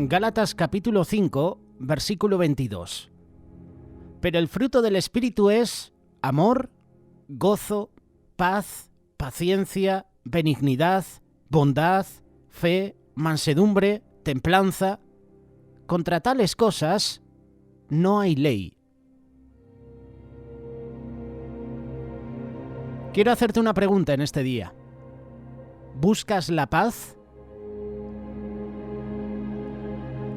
Gálatas capítulo 5, versículo 22. Pero el fruto del Espíritu es amor, gozo, paz, paciencia, benignidad, bondad, fe, mansedumbre, templanza. Contra tales cosas no hay ley. Quiero hacerte una pregunta en este día. ¿Buscas la paz?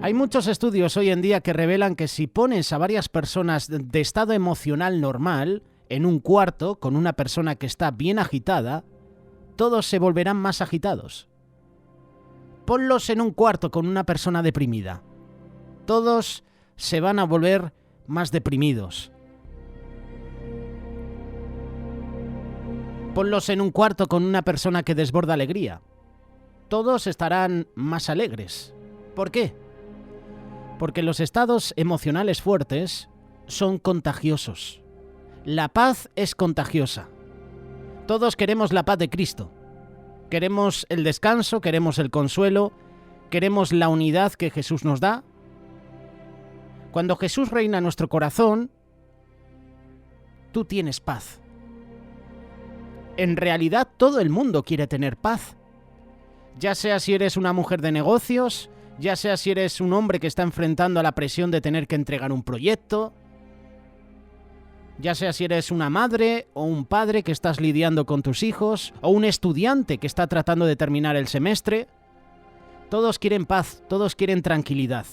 Hay muchos estudios hoy en día que revelan que si pones a varias personas de estado emocional normal en un cuarto con una persona que está bien agitada, todos se volverán más agitados. Ponlos en un cuarto con una persona deprimida. Todos se van a volver más deprimidos. Ponlos en un cuarto con una persona que desborda alegría. Todos estarán más alegres. ¿Por qué? Porque los estados emocionales fuertes son contagiosos. La paz es contagiosa. Todos queremos la paz de Cristo. Queremos el descanso, queremos el consuelo, queremos la unidad que Jesús nos da. Cuando Jesús reina en nuestro corazón, tú tienes paz. En realidad, todo el mundo quiere tener paz. Ya sea si eres una mujer de negocios, ya sea si eres un hombre que está enfrentando a la presión de tener que entregar un proyecto, ya sea si eres una madre o un padre que estás lidiando con tus hijos, o un estudiante que está tratando de terminar el semestre. Todos quieren paz, todos quieren tranquilidad.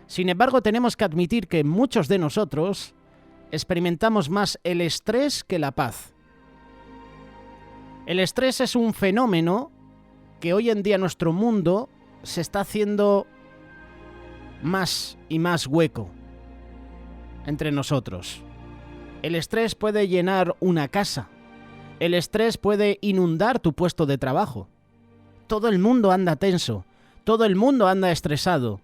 Sin embargo, tenemos que admitir que muchos de nosotros experimentamos más el estrés que la paz. El estrés es un fenómeno que hoy en día nuestro mundo se está haciendo más y más hueco entre nosotros. El estrés puede llenar una casa. El estrés puede inundar tu puesto de trabajo. Todo el mundo anda tenso. Todo el mundo anda estresado.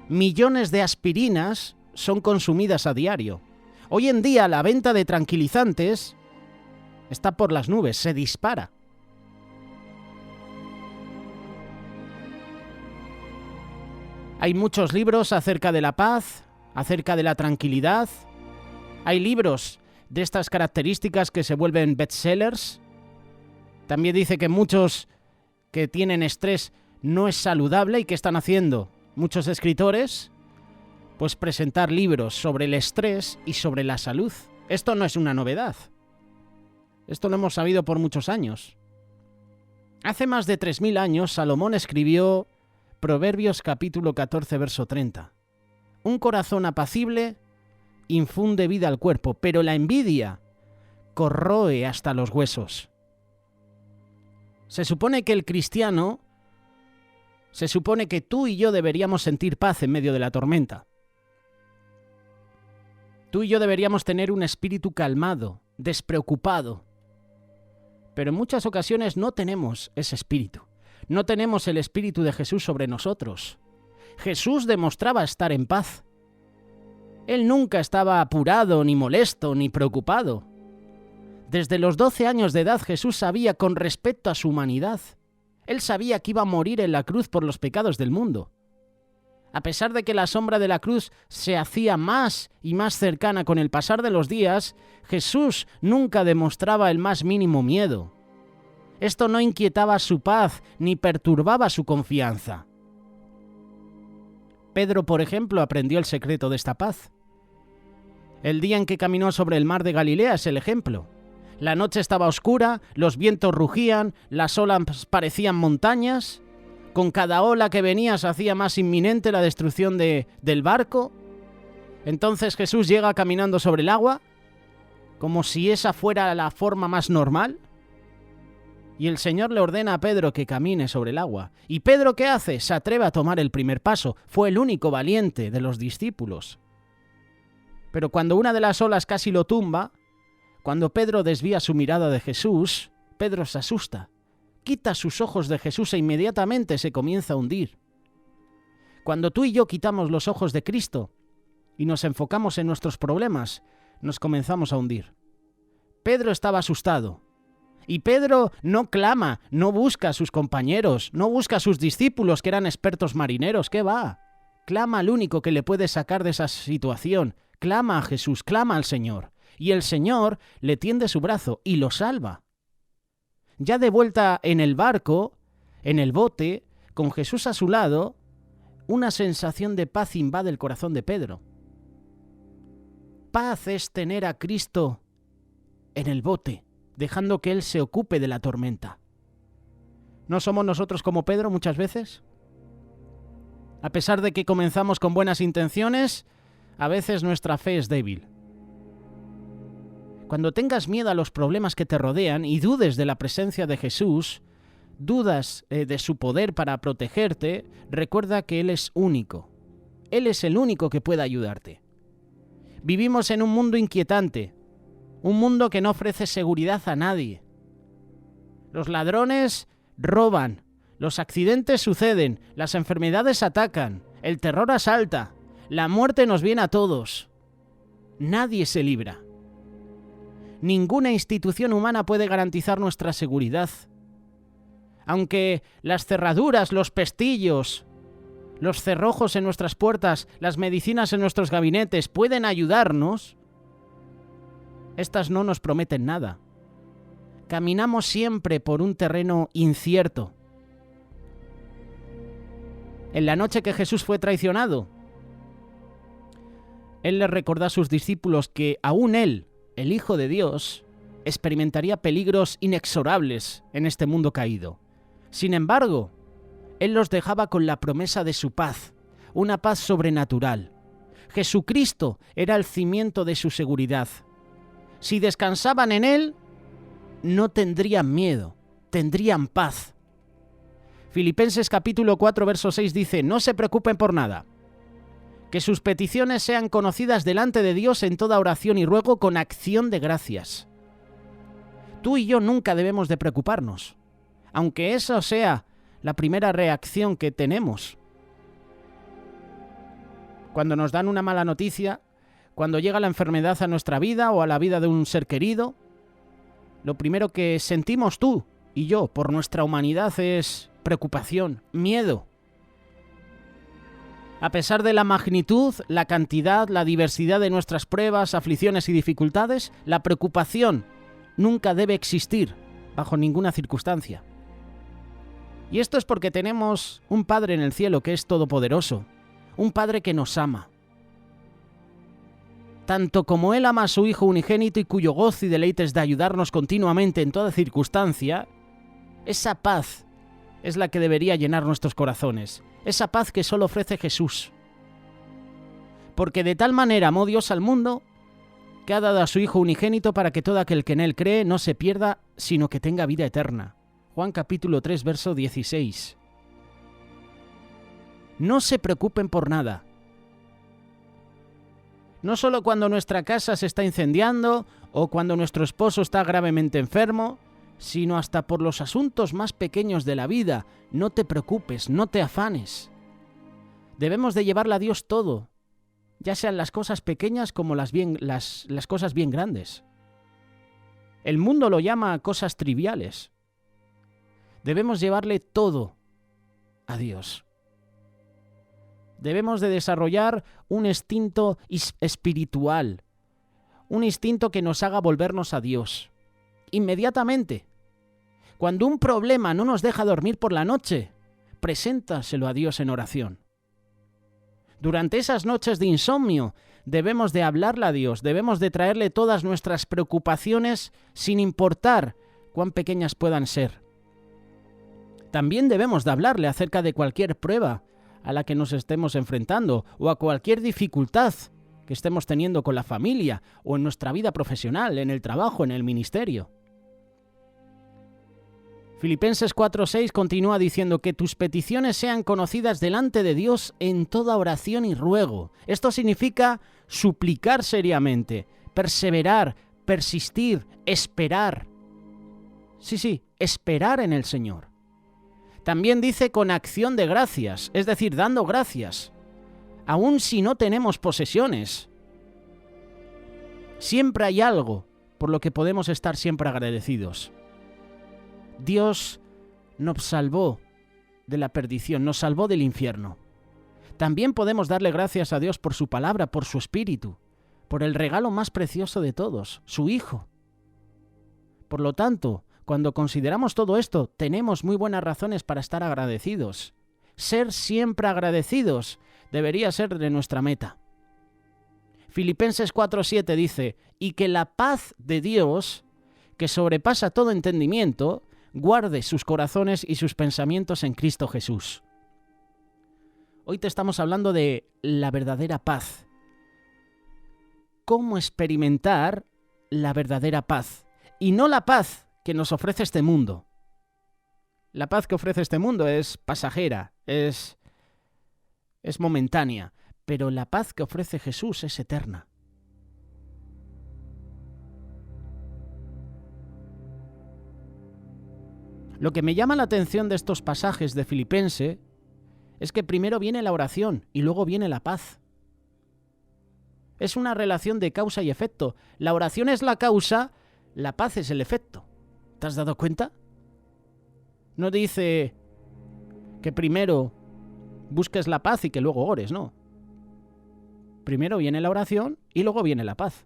Millones de aspirinas son consumidas a diario. Hoy en día la venta de tranquilizantes está por las nubes, se dispara. Hay muchos libros acerca de la paz, acerca de la tranquilidad. Hay libros de estas características que se vuelven bestsellers. También dice que muchos que tienen estrés no es saludable. ¿Y qué están haciendo muchos escritores? Pues presentar libros sobre el estrés y sobre la salud. Esto no es una novedad. Esto lo hemos sabido por muchos años. Hace más de 3000 años, Salomón escribió Proverbios capítulo 14, verso 30. Un corazón apacible infunde vida al cuerpo, pero la envidia corroe hasta los huesos. Se supone que tú y yo deberíamos sentir paz en medio de la tormenta. Tú y yo deberíamos tener un espíritu calmado, despreocupado. Pero en muchas ocasiones no tenemos ese espíritu. No tenemos el espíritu de Jesús sobre nosotros. Jesús demostraba estar en paz. Él nunca estaba apurado, ni molesto, ni preocupado. Desde los 12 años de edad Jesús sabía con respecto a su humanidad. Él sabía que iba a morir en la cruz por los pecados del mundo. A pesar de que la sombra de la cruz se hacía más y más cercana con el pasar de los días, Jesús nunca demostraba el más mínimo miedo. Esto no inquietaba su paz ni perturbaba su confianza. Pedro, por ejemplo, aprendió el secreto de esta paz. El día en que caminó sobre el mar de Galilea es el ejemplo. La noche estaba oscura, los vientos rugían, las olas parecían montañas. Con cada ola que venía se hacía más inminente la destrucción del barco. Entonces Jesús llega caminando sobre el agua, como si esa fuera la forma más normal. Y el Señor le ordena a Pedro que camine sobre el agua. ¿Y Pedro qué hace? Se atreve a tomar el primer paso. Fue el único valiente de los discípulos. Pero cuando una de las olas casi lo tumba, cuando Pedro desvía su mirada de Jesús, Pedro se asusta. Quita sus ojos de Jesús e inmediatamente se comienza a hundir. Cuando tú y yo quitamos los ojos de Cristo y nos enfocamos en nuestros problemas, nos comenzamos a hundir. Pedro estaba asustado. Y Pedro no clama, no busca a sus compañeros, no busca a sus discípulos que eran expertos marineros. ¿Qué va? Clama al único que le puede sacar de esa situación. Clama a Jesús, clama al Señor. Y el Señor le tiende su brazo y lo salva. Ya de vuelta en el barco, en el bote, con Jesús a su lado, una sensación de paz invade el corazón de Pedro. Paz es tener a Cristo en el bote, dejando que Él se ocupe de la tormenta. ¿No somos nosotros como Pedro muchas veces? A pesar de que comenzamos con buenas intenciones, a veces nuestra fe es débil. Cuando tengas miedo a los problemas que te rodean y dudes de la presencia de Jesús, dudas de su poder para protegerte, recuerda que Él es único. Él es el único que puede ayudarte. Vivimos en un mundo inquietante, un mundo que no ofrece seguridad a nadie. Los ladrones roban, los accidentes suceden, las enfermedades atacan, el terror asalta, la muerte nos viene a todos. Nadie se libra. Ninguna institución humana puede garantizar nuestra seguridad. Aunque las cerraduras, los pestillos, los cerrojos en nuestras puertas, las medicinas en nuestros gabinetes pueden ayudarnos, estas no nos prometen nada. Caminamos siempre por un terreno incierto. En la noche que Jesús fue traicionado, Él les recordó a sus discípulos que aún Él, el Hijo de Dios, experimentaría peligros inexorables en este mundo caído. Sin embargo, Él los dejaba con la promesa de su paz, una paz sobrenatural. Jesucristo era el cimiento de su seguridad. Si descansaban en Él, no tendrían miedo, tendrían paz. Filipenses capítulo 4, verso 6 dice: no se preocupen por nada. Que sus peticiones sean conocidas delante de Dios en toda oración y ruego con acción de gracias. Tú y yo nunca debemos de preocuparnos, aunque eso sea la primera reacción que tenemos. Cuando nos dan una mala noticia, cuando llega la enfermedad a nuestra vida o a la vida de un ser querido, lo primero que sentimos tú y yo por nuestra humanidad es preocupación, miedo. A pesar de la magnitud, la cantidad, la diversidad de nuestras pruebas, aflicciones y dificultades, la preocupación nunca debe existir bajo ninguna circunstancia. Y esto es porque tenemos un Padre en el cielo que es todopoderoso, un Padre que nos ama. Tanto como Él ama a su Hijo unigénito y cuyo gozo y deleite es de ayudarnos continuamente en toda circunstancia, esa paz es la que debería llenar nuestros corazones, esa paz que solo ofrece Jesús. Porque de tal manera amó Dios al mundo que ha dado a su Hijo unigénito para que todo aquel que en Él cree no se pierda, sino que tenga vida eterna. Juan capítulo 3, verso 16. No se preocupen por nada. No solo cuando nuestra casa se está incendiando o cuando nuestro esposo está gravemente enfermo, sino hasta por los asuntos más pequeños de la vida. No te preocupes, no te afanes. Debemos de llevarle a Dios todo, ya sean las cosas pequeñas como las cosas bien grandes. El mundo lo llama cosas triviales. Debemos llevarle todo a Dios. Debemos de desarrollar un instinto espiritual, un instinto que nos haga volvernos a Dios. Inmediatamente. Cuando un problema no nos deja dormir por la noche, preséntaselo a Dios en oración. Durante esas noches de insomnio, debemos de hablarle a Dios, debemos de traerle todas nuestras preocupaciones sin importar cuán pequeñas puedan ser. También debemos de hablarle acerca de cualquier prueba a la que nos estemos enfrentando o a cualquier dificultad que estemos teniendo con la familia o en nuestra vida profesional, en el trabajo, en el ministerio. Filipenses 4:6 continúa diciendo que tus peticiones sean conocidas delante de Dios en toda oración y ruego. Esto significa suplicar seriamente, perseverar, persistir, esperar. Sí, esperar en el Señor. También dice con acción de gracias, es decir, dando gracias, aun si no tenemos posesiones. Siempre hay algo por lo que podemos estar siempre agradecidos. Dios nos salvó de la perdición, nos salvó del infierno. También podemos darle gracias a Dios por su palabra, por su Espíritu, por el regalo más precioso de todos, su Hijo. Por lo tanto, cuando consideramos todo esto, tenemos muy buenas razones para estar agradecidos. Ser siempre agradecidos debería ser de nuestra meta. Filipenses 4:7 dice, y que la paz de Dios, que sobrepasa todo entendimiento, guarde sus corazones y sus pensamientos en Cristo Jesús. Hoy te estamos hablando de la verdadera paz. ¿Cómo experimentar la verdadera paz? Y no la paz que nos ofrece este mundo. La paz que ofrece este mundo es pasajera, es momentánea, pero la paz que ofrece Jesús es eterna. Lo que me llama la atención de estos pasajes de Filipenses es que primero viene la oración y luego viene la paz. Es una relación de causa y efecto. La oración es la causa, la paz es el efecto. ¿Te has dado cuenta? No dice que primero busques la paz y que luego ores, no. Primero viene la oración y luego viene la paz.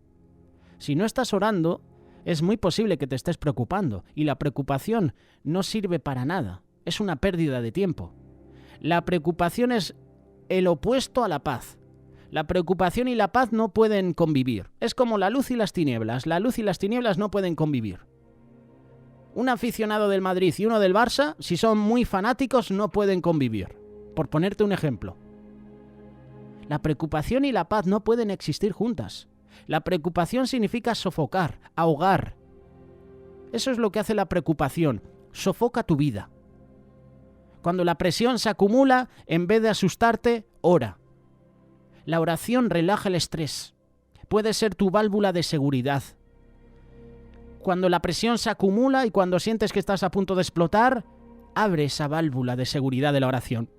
Si no estás orando, es muy posible que te estés preocupando, y la preocupación no sirve para nada, es una pérdida de tiempo. La preocupación es el opuesto a la paz. La preocupación y la paz no pueden convivir. Es como la luz y las tinieblas. La luz y las tinieblas no pueden convivir. Un aficionado del Madrid y uno del Barça, si son muy fanáticos, no pueden convivir. Por ponerte un ejemplo. La preocupación y la paz no pueden existir juntas. La preocupación significa sofocar, ahogar. Eso es lo que hace la preocupación. Sofoca tu vida. Cuando la presión se acumula, en vez de asustarte, ora. La oración relaja el estrés. Puede ser tu válvula de seguridad. Cuando la presión se acumula y cuando sientes que estás a punto de explotar, abre esa válvula de seguridad de la oración.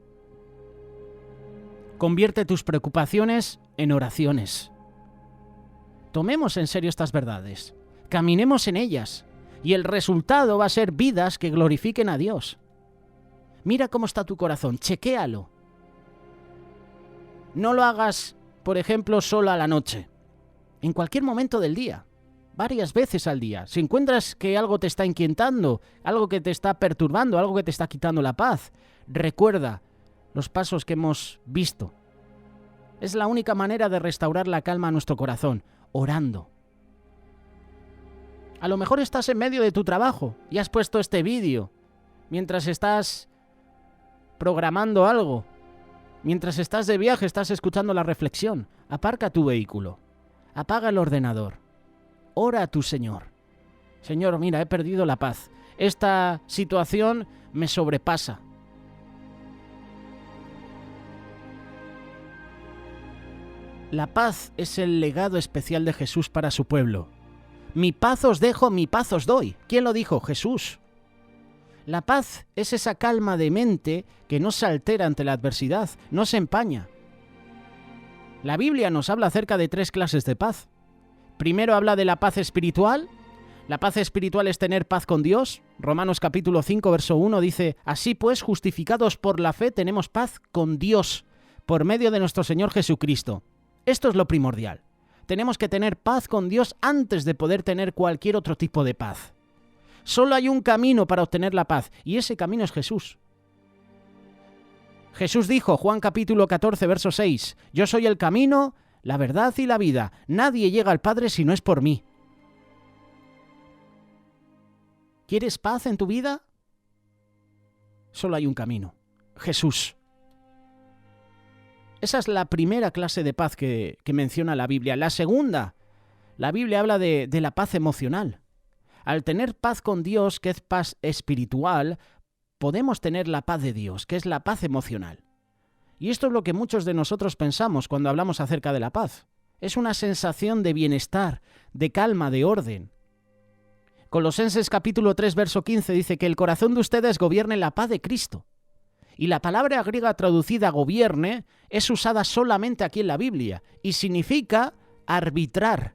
Convierte tus preocupaciones en oraciones. Tomemos en serio estas verdades. Caminemos en ellas. Y el resultado va a ser vidas que glorifiquen a Dios. Mira cómo está tu corazón. Chequéalo. No lo hagas, por ejemplo, solo a la noche. En cualquier momento del día. Varias veces al día. Si encuentras que algo te está inquietando, algo que te está perturbando, algo que te está quitando la paz, recuerda los pasos que hemos visto. Es la única manera de restaurar la calma a nuestro corazón, orando. A lo mejor estás en medio de tu trabajo y has puesto este vídeo mientras estás programando algo. Mientras estás de viaje, estás escuchando la reflexión. Aparca tu vehículo. Apaga el ordenador. Ora a tu Señor. Señor, mira, he perdido la paz. Esta situación me sobrepasa. La paz es el legado especial de Jesús para su pueblo. Mi paz os dejo, mi paz os doy. ¿Quién lo dijo? Jesús. La paz es esa calma de mente que no se altera ante la adversidad, no se empaña. La Biblia nos habla acerca de 3 clases de paz. Primero habla de la paz espiritual. La paz espiritual es tener paz con Dios. Romanos capítulo 5, verso 1 dice, así pues, justificados por la fe, tenemos paz con Dios, por medio de nuestro Señor Jesucristo. Esto es lo primordial. Tenemos que tener paz con Dios antes de poder tener cualquier otro tipo de paz. Solo hay un camino para obtener la paz, y ese camino es Jesús. Jesús dijo, Juan capítulo 14, verso 6, yo soy el camino, la verdad y la vida. Nadie llega al Padre si no es por mí. ¿Quieres paz en tu vida? Solo hay un camino, Jesús. Esa es la primera clase de paz que menciona la Biblia. La segunda, la Biblia habla de la paz emocional. Al tener paz con Dios, que es paz espiritual, podemos tener la paz de Dios, que es la paz emocional. Y esto es lo que muchos de nosotros pensamos cuando hablamos acerca de la paz. Es una sensación de bienestar, de calma, de orden. Colosenses capítulo 3, verso 15 dice que el corazón de ustedes gobierne la paz de Cristo. Y la palabra griega traducida gobierne es usada solamente aquí en la Biblia y significa arbitrar.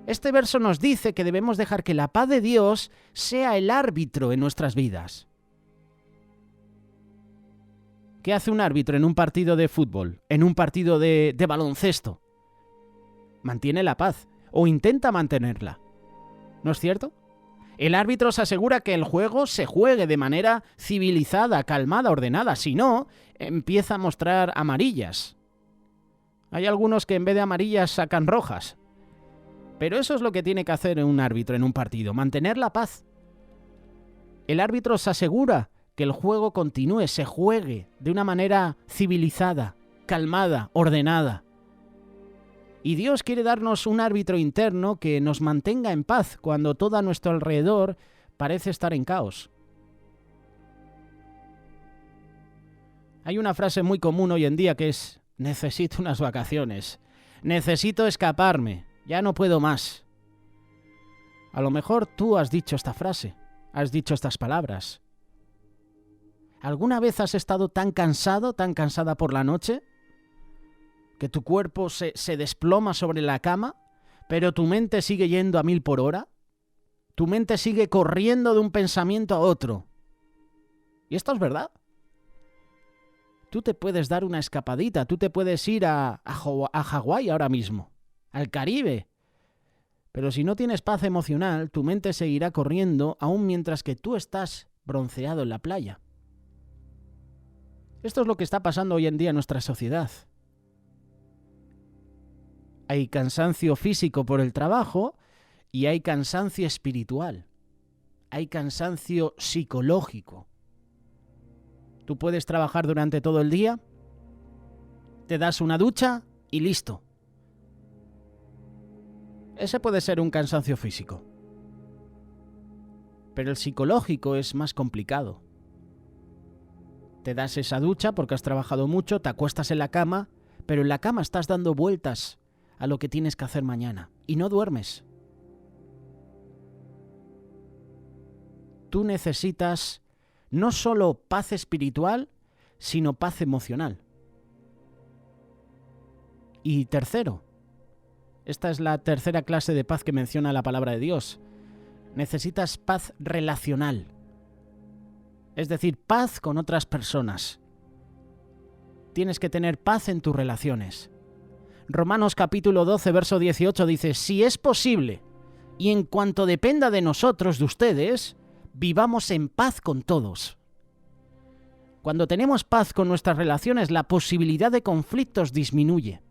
Este verso nos dice que debemos dejar que la paz de Dios sea el árbitro en nuestras vidas. ¿Qué hace un árbitro en un partido de fútbol, en un partido de baloncesto? Mantiene la paz, o intenta mantenerla. ¿No es cierto? El árbitro se asegura que el juego se juegue de manera civilizada, calmada, ordenada. Si no, empieza a mostrar amarillas. Hay algunos que en vez de amarillas sacan rojas. Pero eso es lo que tiene que hacer un árbitro en un partido, mantener la paz. El árbitro se asegura que el juego continúe, se juegue de una manera civilizada, calmada, ordenada. Y Dios quiere darnos un árbitro interno que nos mantenga en paz cuando todo a nuestro alrededor parece estar en caos. Hay una frase muy común hoy en día que es: necesito unas vacaciones, necesito escaparme, ya no puedo más. A lo mejor tú has dicho esta frase, has dicho estas palabras. ¿Alguna vez has estado tan cansado, tan cansada por la noche, que tu cuerpo se desploma sobre la cama, pero tu mente sigue yendo a 1000 por hora? Tu mente sigue corriendo de un pensamiento a otro. Y esto es verdad. Tú te puedes dar una escapadita, tú te puedes ir a Hawái ahora mismo, al Caribe. Pero si no tienes paz emocional, tu mente seguirá corriendo aún mientras que tú estás bronceado en la playa. Esto es lo que está pasando hoy en día en nuestra sociedad. Hay cansancio físico por el trabajo y hay cansancio espiritual. Hay cansancio psicológico. Tú puedes trabajar durante todo el día, te das una ducha y listo. Ese puede ser un cansancio físico. Pero el psicológico es más complicado. Te das esa ducha porque has trabajado mucho, te acuestas en la cama, pero en la cama estás dando vueltas a lo que tienes que hacer mañana y no duermes. Tú necesitas no solo paz espiritual, sino paz emocional. Y tercero, esta es la tercera clase de paz que menciona la palabra de Dios. Necesitas paz relacional. Es decir, paz con otras personas. Tienes que tener paz en tus relaciones. Romanos capítulo 12, verso 18 dice: si es posible, y en cuanto dependa de nosotros, de ustedes, vivamos en paz con todos. Cuando tenemos paz con nuestras relaciones, la posibilidad de conflictos disminuye.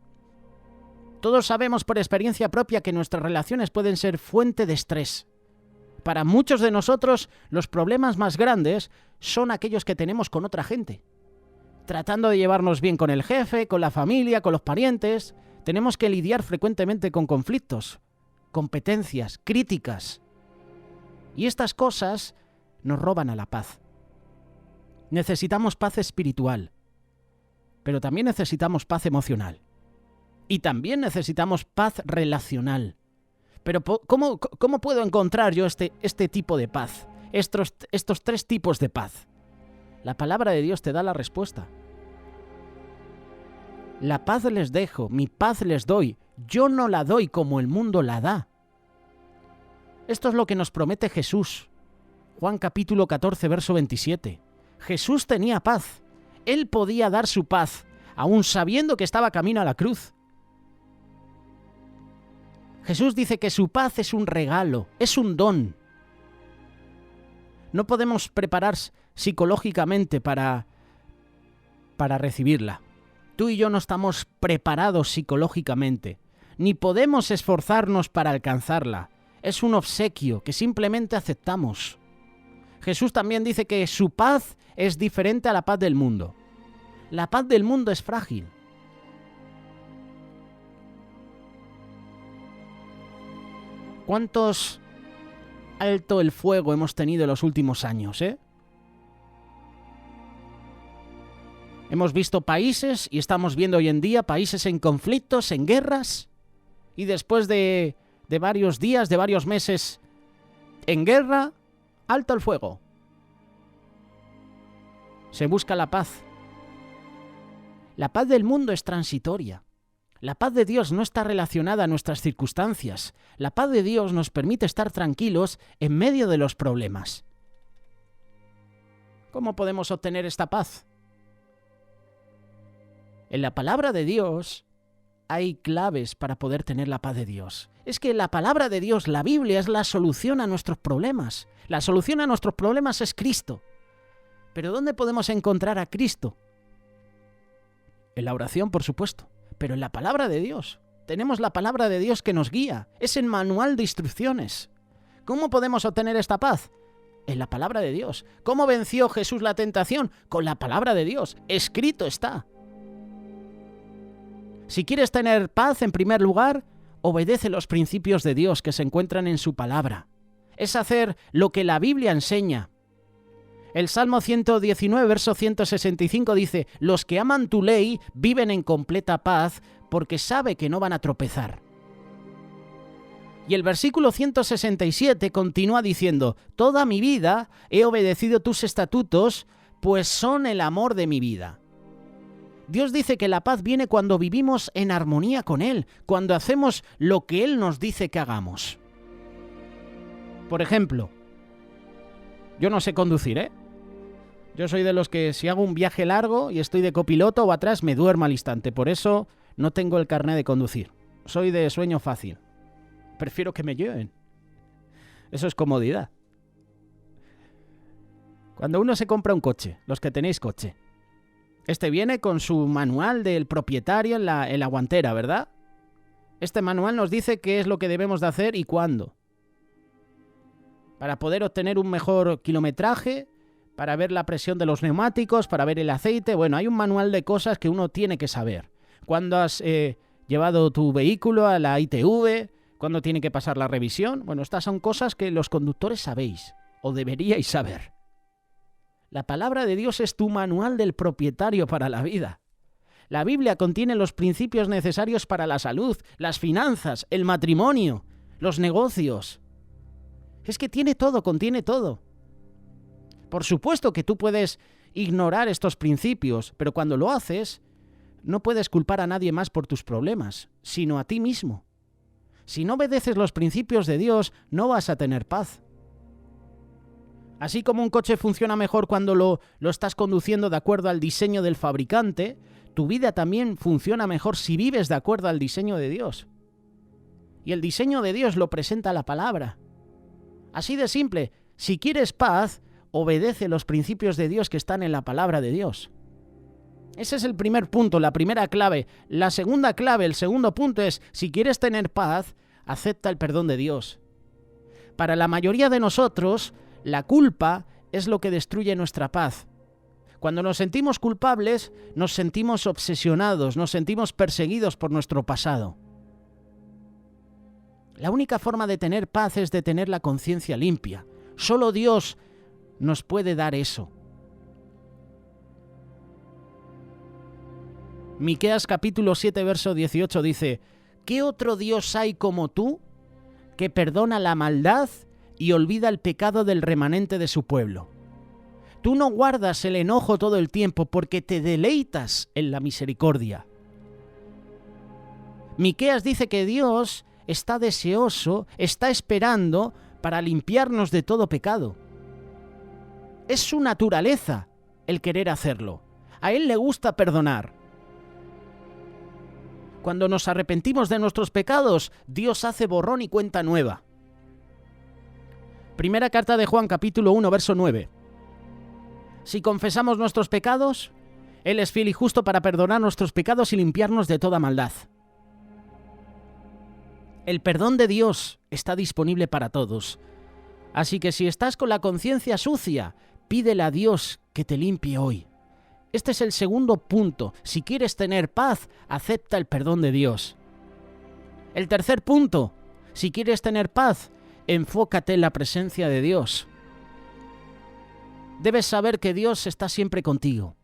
Todos sabemos por experiencia propia que nuestras relaciones pueden ser fuente de estrés. Para muchos de nosotros, los problemas más grandes son aquellos que tenemos con otra gente. Tratando de llevarnos bien con el jefe, con la familia, con los parientes, tenemos que lidiar frecuentemente con conflictos, competencias, críticas. Y estas cosas nos roban a la paz. Necesitamos paz espiritual, pero también necesitamos paz emocional. Y también necesitamos paz relacional. Pero ¿cómo puedo encontrar yo este tipo de paz? Estos tres tipos de paz. La palabra de Dios te da la respuesta. La paz les dejo, mi paz les doy. Yo no la doy como el mundo la da. Esto es lo que nos promete Jesús. Juan capítulo 14, verso 27. Jesús tenía paz. Él podía dar su paz, aun sabiendo que estaba camino a la cruz. Jesús dice que su paz es un regalo, es un don. No podemos preparar psicológicamente para recibirla. Tú y yo no estamos preparados psicológicamente, ni podemos esforzarnos para alcanzarla. Es un obsequio que simplemente aceptamos. Jesús también dice que su paz es diferente a la paz del mundo. La paz del mundo es frágil. ¿Cuántos alto el fuego hemos tenido en los últimos años, Hemos visto países, y estamos viendo hoy en día, países en conflictos, en guerras, y después de varios días, de varios meses en guerra, alto el fuego. Se busca la paz. La paz del mundo es transitoria. La paz de Dios no está relacionada a nuestras circunstancias. La paz de Dios nos permite estar tranquilos en medio de los problemas. ¿Cómo podemos obtener esta paz? En la palabra de Dios hay claves para poder tener la paz de Dios. Es que la palabra de Dios, la Biblia, es la solución a nuestros problemas. La solución a nuestros problemas es Cristo. ¿Pero dónde podemos encontrar a Cristo? En la oración, por supuesto, pero en la palabra de Dios. Tenemos la palabra de Dios que nos guía. Es el manual de instrucciones. ¿Cómo podemos obtener esta paz? En la palabra de Dios. ¿Cómo venció Jesús la tentación? Con la palabra de Dios. Escrito está. Si quieres tener paz, en primer lugar, obedece los principios de Dios que se encuentran en su palabra. Es hacer lo que la Biblia enseña. El Salmo 119, verso 165 dice: los que aman tu ley viven en completa paz porque sabe que no van a tropezar. Y el versículo 167 continúa diciendo: toda mi vida he obedecido tus estatutos, pues son el amor de mi vida. Dios dice que la paz viene cuando vivimos en armonía con Él, cuando hacemos lo que Él nos dice que hagamos. Por ejemplo, yo no sé conducir, ¿eh? Yo soy de los que si hago un viaje largo y estoy de copiloto o atrás me duermo al instante. Por eso no tengo el carné de conducir. Soy de sueño fácil. Prefiero que me lleven. Eso es comodidad. Cuando uno se compra un coche, los que tenéis coche, este viene con su manual del propietario en la guantera, ¿verdad? Este manual nos dice qué es lo que debemos de hacer y cuándo. Para poder obtener un mejor kilometraje, para ver la presión de los neumáticos, para ver el aceite. Bueno, hay un manual de cosas que uno tiene que saber. Cuándo has llevado tu vehículo a la ITV, cuándo tiene que pasar la revisión. Bueno, estas son cosas que los conductores sabéis, o deberíais saber. La palabra de Dios es tu manual del propietario para la vida. La Biblia contiene los principios necesarios para la salud, las finanzas, el matrimonio, los negocios. Es que tiene todo, contiene todo. Por supuesto que tú puedes ignorar estos principios, pero cuando lo haces, no puedes culpar a nadie más por tus problemas, sino a ti mismo. Si no obedeces los principios de Dios, no vas a tener paz. Así como un coche funciona mejor cuando lo estás conduciendo de acuerdo al diseño del fabricante, tu vida también funciona mejor si vives de acuerdo al diseño de Dios. Y el diseño de Dios lo presenta la palabra. Así de simple, si quieres paz, obedece los principios de Dios que están en la palabra de Dios. Ese es el primer punto, la primera clave. La segunda clave, el segundo punto es, si quieres tener paz, acepta el perdón de Dios. Para la mayoría de nosotros, la culpa es lo que destruye nuestra paz. Cuando nos sentimos culpables, nos sentimos obsesionados, nos sentimos perseguidos por nuestro pasado. La única forma de tener paz es de tener la conciencia limpia. Solo Dios nos puede dar eso. Miqueas capítulo 7, verso 18 dice: ¿qué otro Dios hay como tú, que perdona la maldad y olvida el pecado del remanente de su pueblo? Tú no guardas el enojo todo el tiempo porque te deleitas en la misericordia. Miqueas dice que Dios está deseoso, está esperando para limpiarnos de todo pecado. Es su naturaleza el querer hacerlo. A Él le gusta perdonar. Cuando nos arrepentimos de nuestros pecados, Dios hace borrón y cuenta nueva. Primera carta de Juan, capítulo 1, verso 9. Si confesamos nuestros pecados, Él es fiel y justo para perdonar nuestros pecados y limpiarnos de toda maldad. El perdón de Dios está disponible para todos. Así que si estás con la conciencia sucia, pídele a Dios que te limpie hoy. Este es el segundo punto. Si quieres tener paz, acepta el perdón de Dios. El tercer punto. Si quieres tener paz, enfócate en la presencia de Dios. Debes saber que Dios está siempre contigo.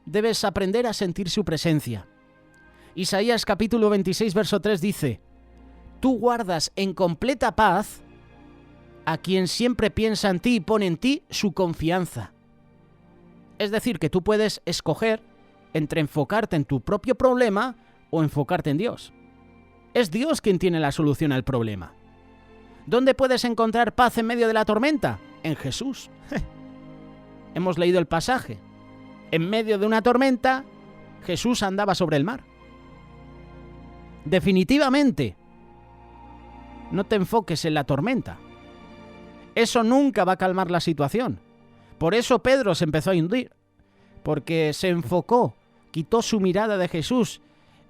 Debes aprender a sentir su presencia. Isaías capítulo 26, verso 3 dice: tú guardas en completa paz a quien siempre piensa en ti y pone en ti su confianza. Es decir, que tú puedes escoger entre enfocarte en tu propio problema o enfocarte en Dios. Es Dios quien tiene la solución al problema. ¿Dónde puedes encontrar paz en medio de la tormenta? En Jesús. Hemos leído el pasaje. En medio de una tormenta, Jesús andaba sobre el mar. Definitivamente, no te enfoques en la tormenta. Eso nunca va a calmar la situación. Por eso Pedro se empezó a hundir, porque se enfocó, quitó su mirada de Jesús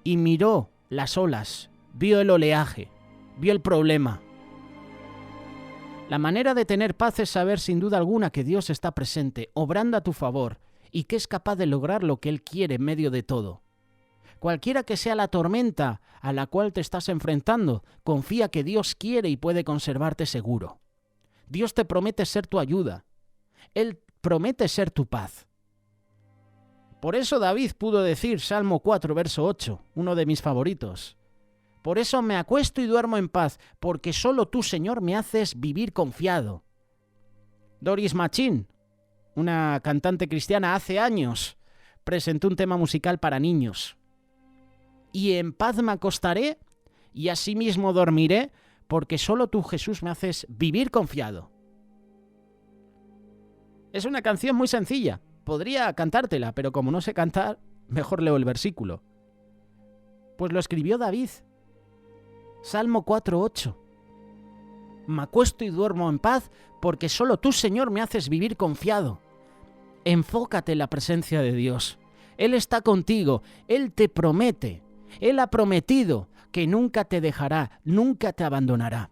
y miró las olas, vio el oleaje, vio el problema. La manera de tener paz es saber sin duda alguna que Dios está presente, obrando a tu favor, y que es capaz de lograr lo que Él quiere en medio de todo. Cualquiera que sea la tormenta a la cual te estás enfrentando, confía que Dios quiere y puede conservarte seguro. Dios te promete ser tu ayuda. Él promete ser tu paz. Por eso David pudo decir, Salmo 4, verso 8, uno de mis favoritos. Por eso me acuesto y duermo en paz, porque solo tú, Señor, me haces vivir confiado. Doris Machín, una cantante cristiana, hace años presentó un tema musical para niños. Y en paz me acostaré y asimismo dormiré, porque solo tú, Jesús, me haces vivir confiado. Es una canción muy sencilla. Podría cantártela, pero como no sé cantar, mejor leo el versículo. Pues lo escribió David. Salmo 4:8. Me acuesto y duermo en paz, porque solo tú, Señor, me haces vivir confiado. Enfócate en la presencia de Dios. Él está contigo, Él te promete, Él ha prometido que nunca te dejará, nunca te abandonará.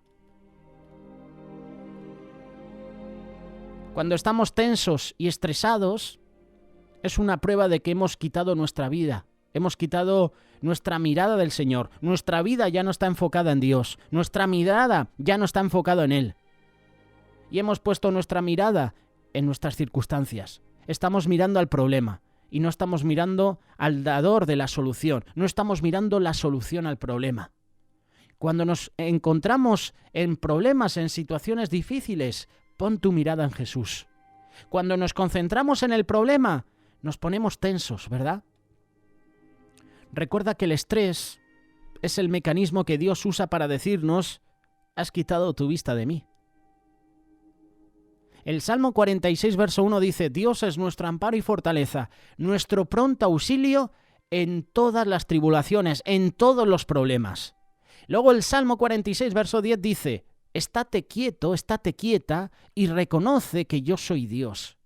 Cuando estamos tensos y estresados, es una prueba de que hemos quitado nuestra vida, hemos quitado nuestra mirada del Señor. Nuestra vida ya no está enfocada en Dios, nuestra mirada ya no está enfocada en Él. Y hemos puesto nuestra mirada en nuestras circunstancias. Estamos mirando al problema y no estamos mirando al dador de la solución, no estamos mirando la solución al problema. Cuando nos encontramos en problemas, en situaciones difíciles, pon tu mirada en Jesús. Cuando nos concentramos en el problema, nos ponemos tensos, ¿verdad? Recuerda que el estrés es el mecanismo que Dios usa para decirnos, has quitado tu vista de mí. El Salmo 46, verso 1 dice, Dios es nuestro amparo y fortaleza, nuestro pronto auxilio en todas las tribulaciones, en todos los problemas. Luego el Salmo 46, verso 10 dice, estate quieto, estate quieta y reconoce que yo soy Dios.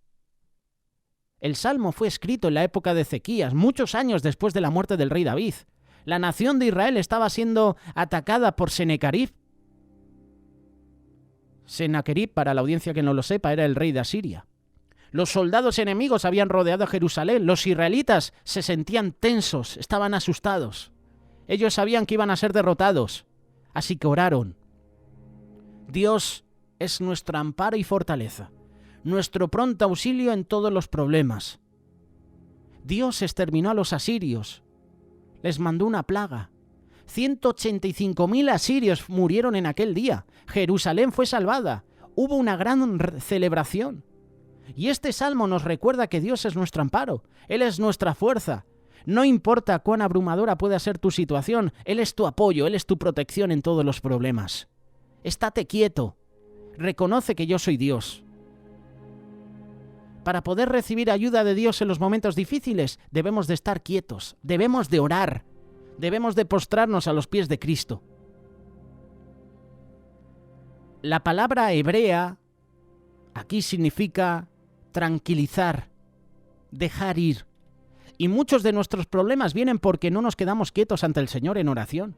El Salmo fue escrito en la época de Ezequías, muchos años después de la muerte del rey David. La nación de Israel estaba siendo atacada por Sennacherib. Sennacherib, para la audiencia que no lo sepa, era el rey de Asiria. Los soldados enemigos habían rodeado a Jerusalén. Los israelitas se sentían tensos, estaban asustados. Ellos sabían que iban a ser derrotados, así que oraron. Dios es nuestro amparo y fortaleza, nuestro pronto auxilio en todos los problemas. Dios exterminó a los asirios, les mandó una plaga. 185.000 asirios murieron en aquel día. Jerusalén fue salvada. Hubo una gran celebración. Y este salmo nos recuerda que Dios es nuestro amparo. Él es nuestra fuerza. No importa cuán abrumadora pueda ser tu situación, Él es tu apoyo, Él es tu protección en todos los problemas. Estate quieto. Reconoce que yo soy Dios. Para poder recibir ayuda de Dios en los momentos difíciles, debemos de estar quietos, debemos de orar, debemos de postrarnos a los pies de Cristo. La palabra hebrea aquí significa tranquilizar, dejar ir. Y muchos de nuestros problemas vienen porque no nos quedamos quietos ante el Señor en oración.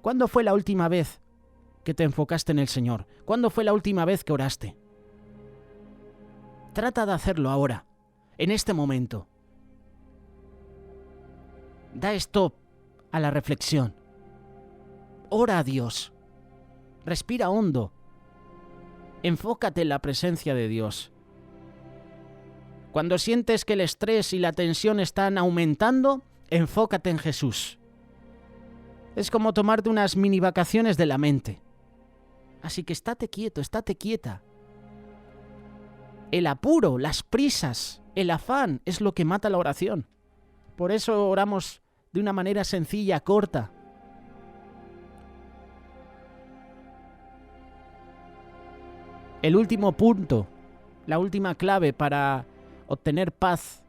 ¿Cuándo fue la última vez que te enfocaste en el Señor? ¿Cuándo fue la última vez que oraste? Trata de hacerlo ahora, en este momento. Da stop a la reflexión. Ora a Dios. Respira hondo. Enfócate en la presencia de Dios. Cuando sientes que el estrés y la tensión están aumentando, enfócate en Jesús. Es como tomarte unas mini vacaciones de la mente. Así que estate quieto, estate quieta. El apuro, las prisas, el afán es lo que mata la oración. Por eso oramos de una manera sencilla, corta. El último punto, la última clave para obtener paz,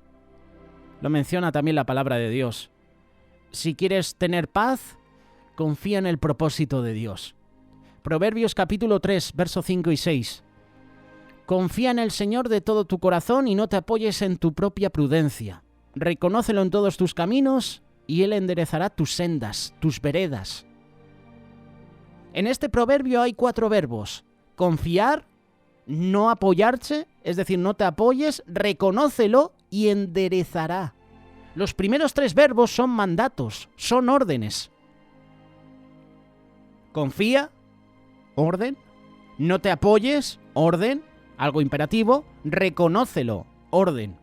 lo menciona también la palabra de Dios. Si quieres tener paz, confía en el propósito de Dios. Proverbios capítulo 3, versos 5 y 6. Confía en el Señor de todo tu corazón y no te apoyes en tu propia prudencia. Reconócelo en todos tus caminos y Él enderezará tus sendas, tus veredas. En este proverbio hay 4 verbos. Confiar, no apoyarse, es decir, no te apoyes, reconócelo y enderezará. Los primeros 3 verbos son mandatos, son órdenes. Confía, orden. No te apoyes, orden, algo imperativo. Reconócelo, orden.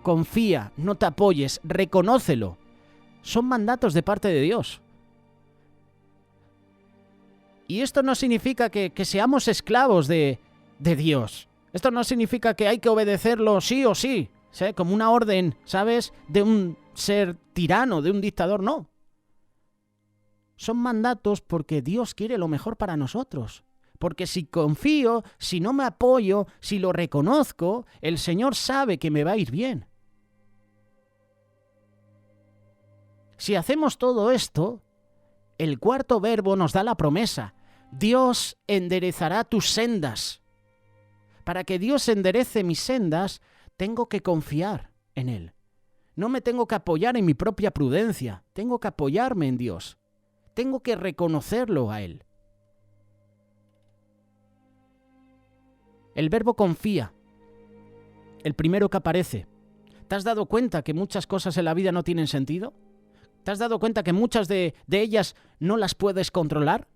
Confía, no te apoyes, reconócelo. Son mandatos de parte de Dios. Y esto no significa que seamos esclavos de Dios. Esto no significa que hay que obedecerlo sí o sí, ¿sí? Como una orden, ¿sabes? De un ser tirano, de un dictador, no. Son mandatos porque Dios quiere lo mejor para nosotros. Porque si confío, si no me apoyo, si lo reconozco, el Señor sabe que me va a ir bien. Si hacemos todo esto, el 4 verbo nos da la promesa. Dios enderezará tus sendas. Para que Dios enderece mis sendas, tengo que confiar en Él. No me tengo que apoyar en mi propia prudencia, tengo que apoyarme en Dios. Tengo que reconocerlo a Él. El verbo confía, el primero que aparece. ¿Te has dado cuenta que muchas cosas en la vida no tienen sentido? ¿Te has dado cuenta que muchas de ellas no las puedes controlar?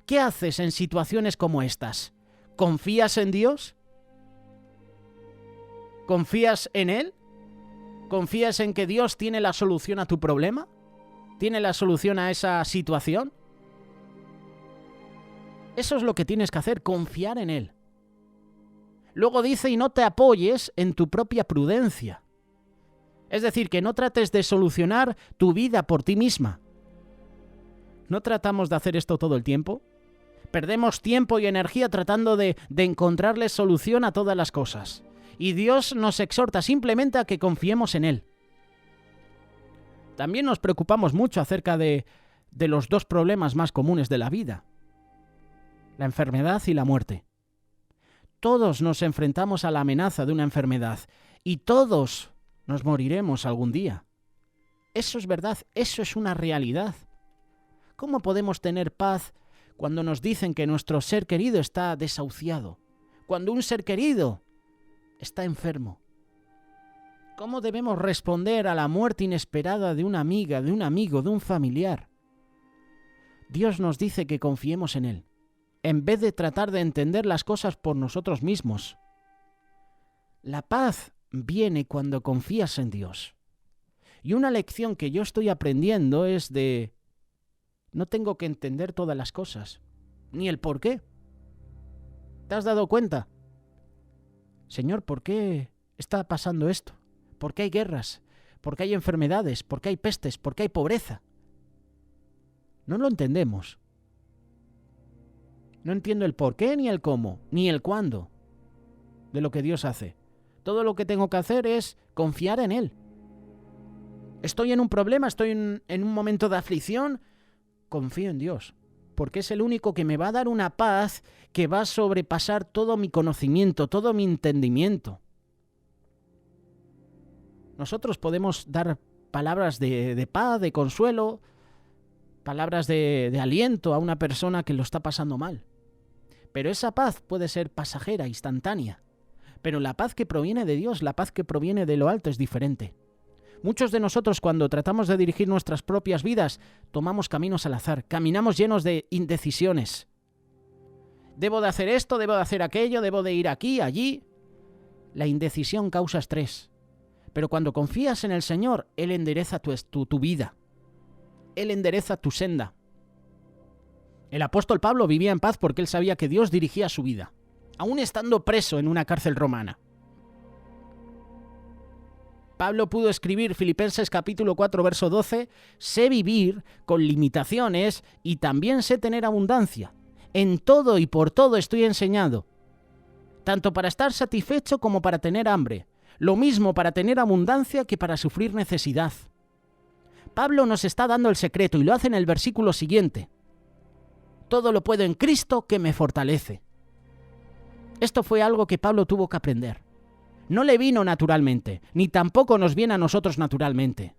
¿Qué haces en situaciones como estas? ¿Confías en Dios? ¿Confías en Él? ¿Confías en que Dios tiene la solución a tu problema? ¿Tiene la solución a esa situación? Eso es lo que tienes que hacer, confiar en Él. Luego dice, y no te apoyes en tu propia prudencia. Es decir, que no trates de solucionar tu vida por ti misma. ¿No tratamos de hacer esto todo el tiempo? Perdemos tiempo y energía tratando de encontrarle solución a todas las cosas. Y Dios nos exhorta simplemente a que confiemos en Él. También nos preocupamos mucho acerca de los 2 problemas más comunes de la vida: la enfermedad y la muerte. Todos nos enfrentamos a la amenaza de una enfermedad y todos nos moriremos algún día. Eso es verdad, eso es una realidad. ¿Cómo podemos tener paz cuando nos dicen que nuestro ser querido está desahuciado? Cuando un ser querido está enfermo. ¿Cómo debemos responder a la muerte inesperada de una amiga, de un amigo, de un familiar? Dios nos dice que confiemos en Él, en vez de tratar de entender las cosas por nosotros mismos. La paz viene cuando confías en Dios. Y una lección que yo estoy aprendiendo es de: no tengo que entender todas las cosas, ni el por qué. ¿Te has dado cuenta? Señor, ¿por qué está pasando esto? ¿Por qué hay guerras? ¿Por qué hay enfermedades? ¿Por qué hay pestes? ¿Por qué hay pobreza? No lo entendemos. No entiendo el por qué, ni el cómo, ni el cuándo de lo que Dios hace. Todo lo que tengo que hacer es confiar en Él. Estoy en un problema, estoy en un momento de aflicción, confío en Dios, porque es el único que me va a dar una paz que va a sobrepasar todo mi conocimiento, todo mi entendimiento. Nosotros podemos dar palabras de paz, de consuelo, palabras de aliento a una persona que lo está pasando mal. Pero esa paz puede ser pasajera, instantánea. Pero la paz que proviene de Dios, la paz que proviene de lo alto es diferente. Muchos de nosotros, cuando tratamos de dirigir nuestras propias vidas, tomamos caminos al azar, caminamos llenos de indecisiones. Debo de hacer esto, debo de hacer aquello, debo de ir aquí, allí. La indecisión causa estrés. Pero cuando confías en el Señor, Él endereza tu vida. Él endereza tu senda. El apóstol Pablo vivía en paz porque él sabía que Dios dirigía su vida, aún estando preso en una cárcel romana. Pablo pudo escribir Filipenses capítulo 4, verso 12, sé vivir con limitaciones y también sé tener abundancia. En todo y por todo estoy enseñado, tanto para estar satisfecho como para tener hambre, lo mismo para tener abundancia que para sufrir necesidad. Pablo nos está dando el secreto y lo hace en el versículo siguiente. Todo lo puedo en Cristo que me fortalece. Esto fue algo que Pablo tuvo que aprender. No le vino naturalmente, ni tampoco nos viene a nosotros naturalmente.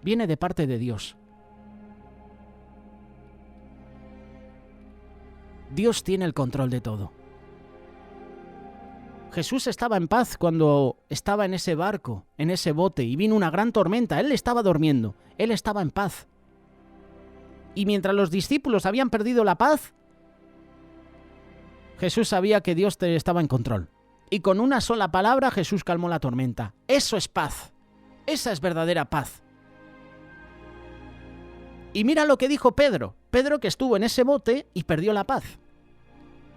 Viene de parte de Dios. Dios tiene el control de todo. Jesús estaba en paz cuando estaba en ese barco, en ese bote, y vino una gran tormenta. Él estaba durmiendo, él estaba en paz. Y mientras los discípulos habían perdido la paz, Jesús sabía que Dios estaba en control. Y con una sola palabra Jesús calmó la tormenta. Eso es paz. Esa es verdadera paz. Y mira lo que dijo Pedro. Pedro que estuvo en ese bote y perdió la paz.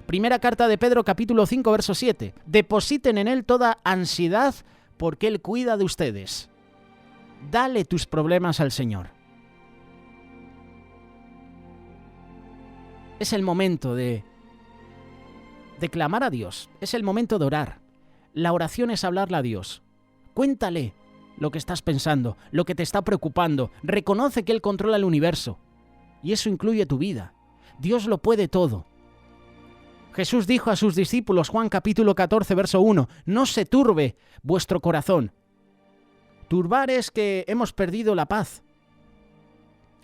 Primera carta de Pedro, capítulo 5, verso 7. Depositen en él toda ansiedad porque él cuida de ustedes. Dale tus problemas al Señor. Es el momento de clamar a Dios. Es el momento de orar. La oración es hablarle a Dios. Cuéntale lo que estás pensando, lo que te está preocupando. Reconoce que Él controla el universo. Y eso incluye tu vida. Dios lo puede todo. Jesús dijo a sus discípulos, Juan capítulo 14, verso 1, no se turbe vuestro corazón. Turbar es que hemos perdido la paz.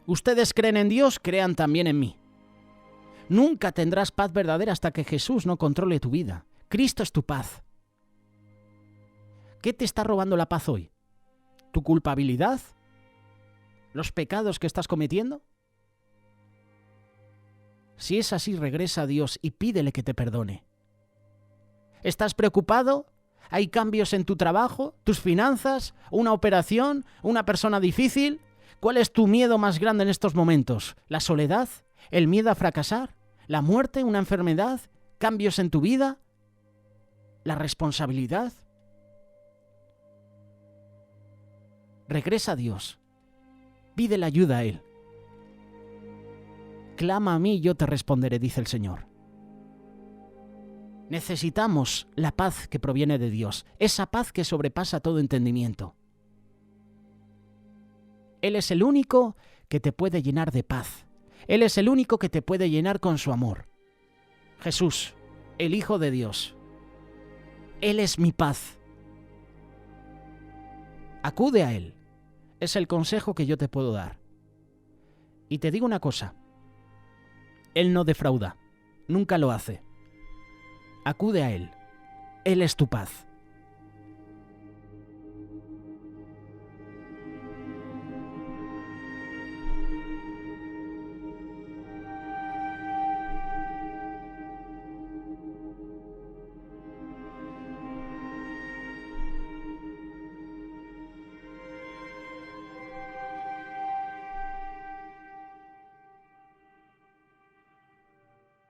Ustedes creen en Dios, crean también en mí. Nunca tendrás paz verdadera hasta que Jesús no controle tu vida. Cristo es tu paz. ¿Qué te está robando la paz hoy? ¿Tu culpabilidad? ¿Los pecados que estás cometiendo? Si es así, regresa a Dios y pídele que te perdone. ¿Estás preocupado? ¿Hay cambios en tu trabajo, tus finanzas, una operación, una persona difícil? ¿Cuál es tu miedo más grande en estos momentos? ¿La soledad? ¿El miedo a fracasar? ¿La muerte? ¿Una enfermedad? ¿Cambios en tu vida? ¿La responsabilidad? Regresa a Dios. Pídele ayuda a Él. Clama a mí y yo te responderé, dice el Señor. Necesitamos la paz que proviene de Dios, esa paz que sobrepasa todo entendimiento. Él es el único que te puede llenar de paz. Él es el único que te puede llenar con su amor. Jesús, el Hijo de Dios. Él es mi paz. Acude a Él. Es el consejo que yo te puedo dar. Y te digo una cosa. Él no defrauda. Nunca lo hace. Acude a Él. Él es tu paz.